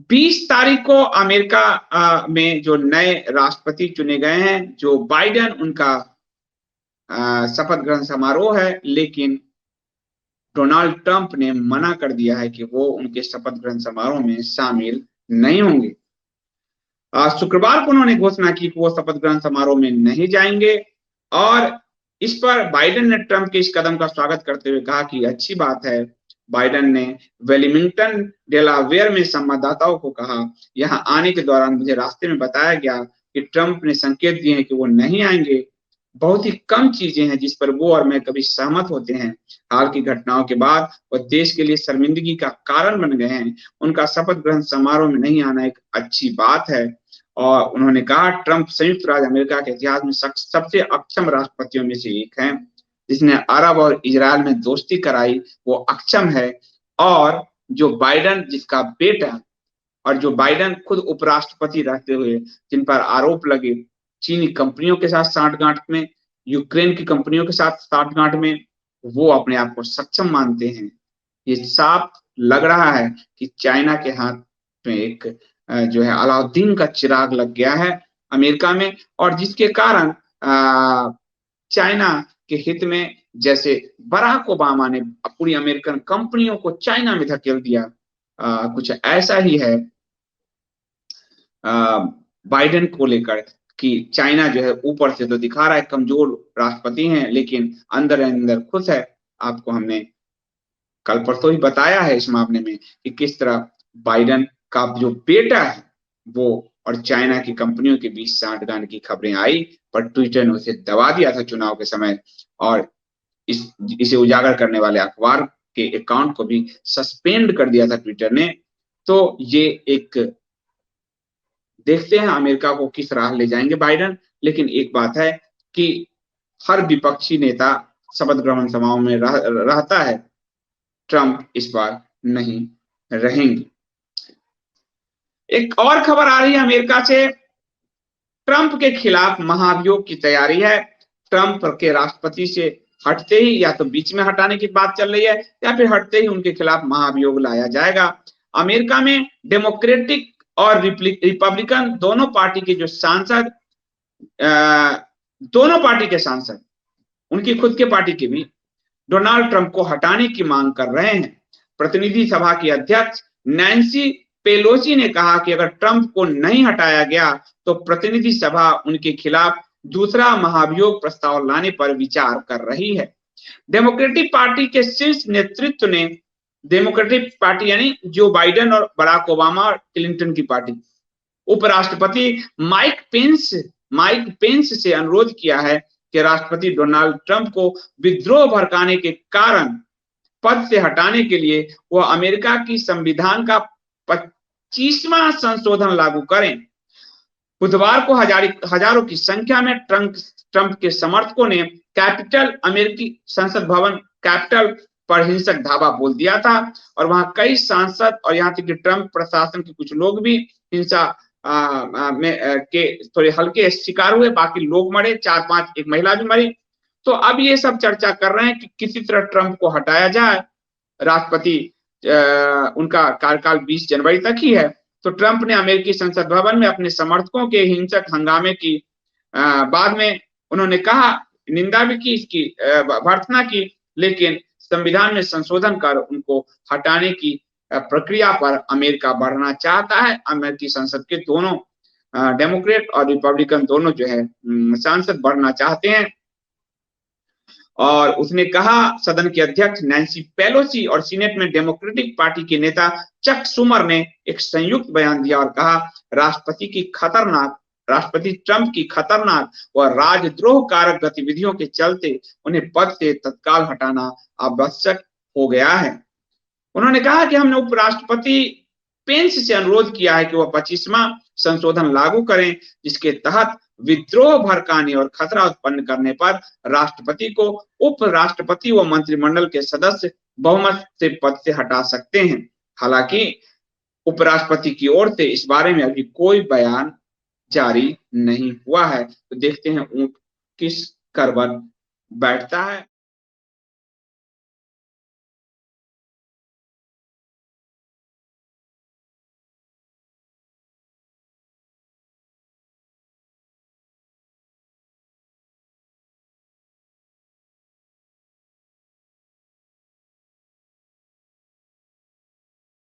20 तारीख को अमेरिका में जो नए राष्ट्रपति चुने गए हैं, जो बाइडेन उनका शपथ ग्रहण समारोह है, लेकिन डोनाल्ड ट्रंप ने मना कर दिया है कि वो उनके शपथ ग्रहण समारोह में शामिल नहीं होंगे। शुक्रवार को उन्होंने घोषणा की कि वो शपथ ग्रहण समारोह में नहीं जाएंगे और इस पर बाइडेन ने ट्रंप के इस कदम का स्वागत करते हुए कहा कि अच्छी बात है। बाइडेन ने वेलिंगटन डेलावेयर में संवाददाताओं को कहा, यहाँ आने के दौरान मुझे रास्ते में बताया गया कि ट्रंप ने संकेत दिए हैं कि वो नहीं आएंगे। बहुत ही कम चीजें हैं जिस पर वो और मैं कभी सहमत होते हैं। हाल की घटनाओं के बाद वो देश के लिए शर्मिंदगी का कारण बन गए हैं। उनका शपथ ग्रहण समारोह में नहीं आना एक अच्छी बात है। और उन्होंने कहा, ट्रंप संयुक्त राज्य अमेरिका के इतिहास में सबसे अक्षम राष्ट्रपतियों में से एक हैं, जिसने अरब और इजरायल में दोस्ती कराई, वो अक्षम है। और जो बाइडेन, जिसका बेटा और जो बाइडेन खुद उपराष्ट्रपति रहते हुए, जिन पर आरोप लगे चीनी कंपनियों के साथ साठगांठ में, यूक्रेन की कंपनियों के साथ साठगांठ में, वो अपने आप को सक्षम मानते हैं। ये साफ लग रहा है कि चाइना के हाथ में एक जो है अलाउद्दीन का चिराग लग गया है अमेरिका में, और जिसके कारण चाइना के हित में, जैसे बराक ओबामा ने पूरी अमेरिकन कंपनियों को चाइना में धकेल दिया, कुछ ऐसा ही है बाइडेन को लेकर कि चाइना जो है ऊपर से तो दिखा रहा है कमजोर राष्ट्रपति हैं, लेकिन अंदर अंदर खुश है। आपको हमने कल परसों ही बताया है इस मामले में कि किस तरह बाइडेन का जो बेटा है वो और चाइना की कंपनियों के बीच साठगांठ की खबरें आई, पर ट्विटर ने उसे दबा दिया था चुनाव के समय, और इसे उजागर करने वाले अखबार के अकाउंट को भी सस्पेंड कर दिया था ट्विटर ने। तो ये एक, देखते हैं अमेरिका को किस राह ले जाएंगे बाइडेन। लेकिन एक बात है कि हर विपक्षी नेता शपथ ग्रहण समारोह में रहता है, ट्रंप इस बार नहीं रहेंगे। एक और खबर आ रही है अमेरिका से, ट्रंप के खिलाफ महाभियोग की तैयारी है। ट्रंप के राष्ट्रपति से हटते ही या तो बीच में हटाने की बात चल रही है, या फिर हटते ही उनके खिलाफ महाभियोग लाया जाएगा। अमेरिका में डेमोक्रेटिक और रिपब्लिकन दोनों पार्टी के जो सांसद, दोनों पार्टी के सांसद, उनकी खुद के पार्टी के भी डोनाल्ड ट्रंप को हटाने की मांग कर रहे हैं। प्रतिनिधि सभा की अध्यक्ष नैन्सी पेलोसी ने कहा कि अगर ट्रंप को नहीं हटाया गया तो प्रतिनिधि सभा उनके खिलाफ दूसरा महाभियोग प्रस्ताव लाने पर विचार कर रही है। डेमोक्रेटिक पार्टी के शीर्ष नेतृत्व ने, डेमोक्रेटिक पार्टी यानी जो बाइडेन और बराक ओबामा और क्लिंटन की पार्टी, उपराष्ट्रपति माइक पेंस से अनुरोध किया है कि राष्ट्रपति डोनाल्ड ट्रंप को विद्रोह भड़काने के कारण पद से हटाने के लिए वह अमेरिका की संविधान का 25वां संशोधन लागू करें। बुधवार को हजारों की संख्या में ट्रंप के समर्थकों ने कैपिटल, अमेरिकी संसद भवन कैपिटल पर हिंसक धावा बोल दिया था, और वहां कई सांसद और यहाँ तक कि ट्रंप प्रशासन के कुछ लोग भी हिंसा के थोड़े हल्के शिकार हुए, बाकी लोग मरे, 4-5, एक महिला भी मरी। तो अब ये सब चर्चा कर रहे हैं कि किसी तरह ट्रंप को हटाया जाए। राष्ट्रपति उनका कार्यकाल 20 जनवरी तक ही है। तो ट्रंप ने अमेरिकी संसद भवन में अपने समर्थकों के हिंसक हंगामे की बाद में उन्होंने कहा, निंदा भी की, इसकी भर्त्सना की, लेकिन संविधान में संशोधन कर उनको हटाने की प्रक्रिया पर अमेरिका बढ़ना चाहता है। अमेरिकी संसद के दोनों डेमोक्रेट और रिपब्लिकन दोनों जो है सांसद बढ़ना चाहते हैं। और उसने कहा, सदन के अध्यक्ष नैन्सी पेलोसी और सीनेट में डेमोक्रेटिक पार्टी के नेता चक शुमर ने एक संयुक्त बयान दिया और कहा, राष्ट्रपति ट्रंप की खतरनाक व राजद्रोह कारक गतिविधियों के चलते उन्हें पद से तत्काल हटाना आवश्यक हो गया है। उन्होंने कहा कि हमने उपराष्ट्रपति पेंस से अनुरोध किया है कि वह 25वां संशोधन लागू करें, जिसके तहत विद्रोह भड़काने और खतरा उत्पन्न करने पर राष्ट्रपति को उपराष्ट्रपति व मंत्रिमंडल के सदस्य बहुमत से पद से हटा सकते हैं। हालांकि उपराष्ट्रपति की ओर से इस बारे में अभी कोई बयान जारी नहीं हुआ है। तो देखते हैं ऊंट किस करवट बैठता है।